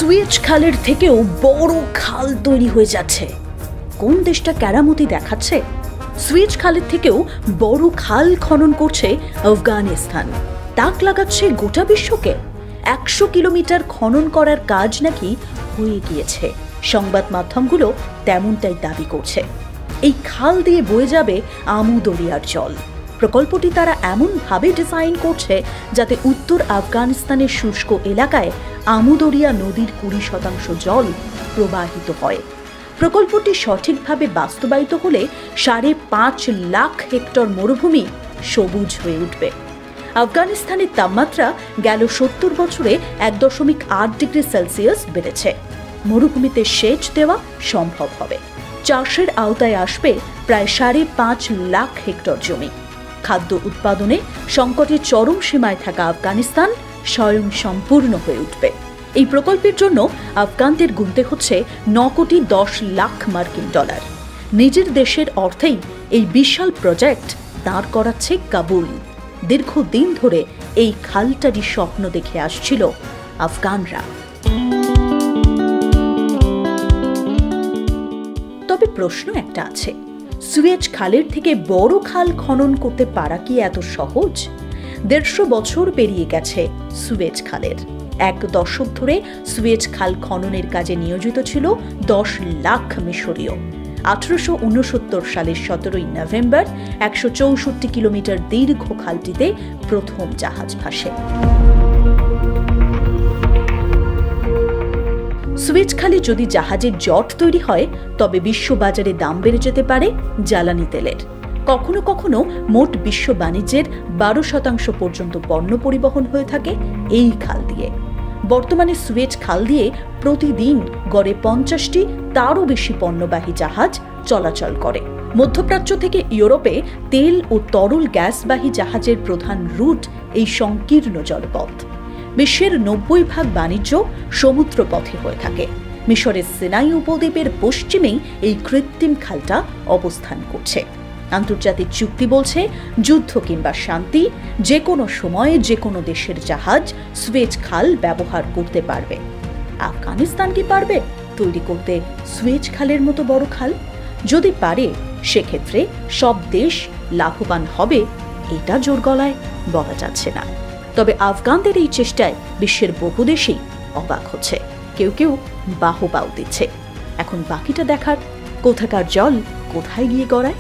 Suez খালের থেকেও বড় খাল তৈরি হয়ে যাচ্ছে। কোন দেশটা কেরামতি দেখাচ্ছে? সুয়েজ খালের থেকেও বড় খাল খনন করছে আফগানিস্তান। তাক লাগাচ্ছে গোটা বিশ্বকে। 100 কিলোমিটার খনন করার কাজ নাকি হয়ে গিয়েছে। সংবাদ মাধ্যমগুলো তেমনটাই দাবি করছে। এই খাল দিয়ে বয়ে যাবে আমু দরিয়ার জল। প্রকল্পটি তারা এমনভাবে ডিজাইন করছে যাতে উত্তর আফগানিস্তানের শুষ্ক এলাকায় আমু দরিয়া নদীর 20% জল প্রবাহিত হয়। প্রকল্পটি সঠিকভাবে বাস্তবায়িত হলে 5.5 লাখ হেক্টর মরুভূমি সবুজ হয়ে উঠবে। আফগানিস্তানের তাপমাত্রা গেল 70 বছরে 1.8 ডিগ্রি সেলসিয়াস বেড়েছে। মরুভূমিতে সেচ দেওয়া সম্ভব হবে। চাষের আওতায় আসবে প্রায় 5.5 লাখ হেক্টর জমি। খাদ্য উৎপাদনে সংকটের চরম সীমায় থাকা আফগানিস্তান স্বয়ং সম্পূর্ণ হয়ে উঠবে। এই প্রকল্পের জন্য আফগানদের গুনতে হচ্ছে 9 কোটি 10 লাখ মার্কিন ডলার। নিজের দেশের অর্থেই এই বিশাল প্রজেক্ট দাঁড় করাচ্ছে কাবুল। দীর্ঘদিন ধরে এই খালটারই স্বপ্ন দেখে আসছিল আফগানরা। তবে প্রশ্ন একটা আছে, সুয়েজ খালের থেকে বড় খাল খনন করতে পারা কি এত সহজ? 150 বছর পেরিয়ে গেছে সুয়েজ খালের। 1 দশক ধরে সুয়েজ খাল খননের কাজে নিয়োজিত ছিল 10 লাখ মিশরীয়। 1869 সালের 17 নভেম্বর 164 কিলোমিটার দীর্ঘ খালটিতে প্রথম জাহাজ ভাসে। সুয়েজ খালে যদি জাহাজের জট তৈরি হয় তবে বিশ্ববাজারে দাম বেড়ে যেতে পারে জ্বালানি তেলের। কখনো কখনো মোট বিশ্ব বাণিজ্যের 12% পর্যন্ত পণ্য পরিবহন হয়ে থাকে এই খাল দিয়ে। বর্তমানে সুয়েজ খাল দিয়ে প্রতিদিন গড়ে 50টি তারও বেশি পণ্যবাহী জাহাজ চলাচল করে। মধ্যপ্রাচ্য থেকে ইউরোপে তেল ও তরল গ্যাসবাহী জাহাজের প্রধান রুট এই সংকীর্ণ জলপথ। বিশ্বের 90% বাণিজ্য সমুদ্র পথে হয়ে থাকে। মিশরের সিনাই উপদ্বীপের পশ্চিমেই এই কৃত্রিম খালটা অবস্থান করছে। আন্তর্জাতিক চুক্তি বলছে যুদ্ধ কিংবা শান্তি যে কোনো সময়ে যে কোনো দেশের জাহাজ সুয়েজ খাল ব্যবহার করতে পারবে। আফগানিস্তান কি পারবে তৈরি করতে সুয়েজ খালের মতো বড় খাল? যদি পারে সেক্ষেত্রে সব দেশ লাভবান হবে এটা জোর গলায় বলা যাচ্ছে না। তবে আফগানদের এই চেষ্টায় বিশ্বের বহু দেশেই অবাক হচ্ছে, কেউ কেউ বাহবাও দিচ্ছে। এখন বাকিটা দেখার, কোথাকার জল কোথায় গিয়ে গড়ায়।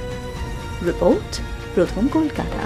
রিপোর্ট প্রথম কলকাতা।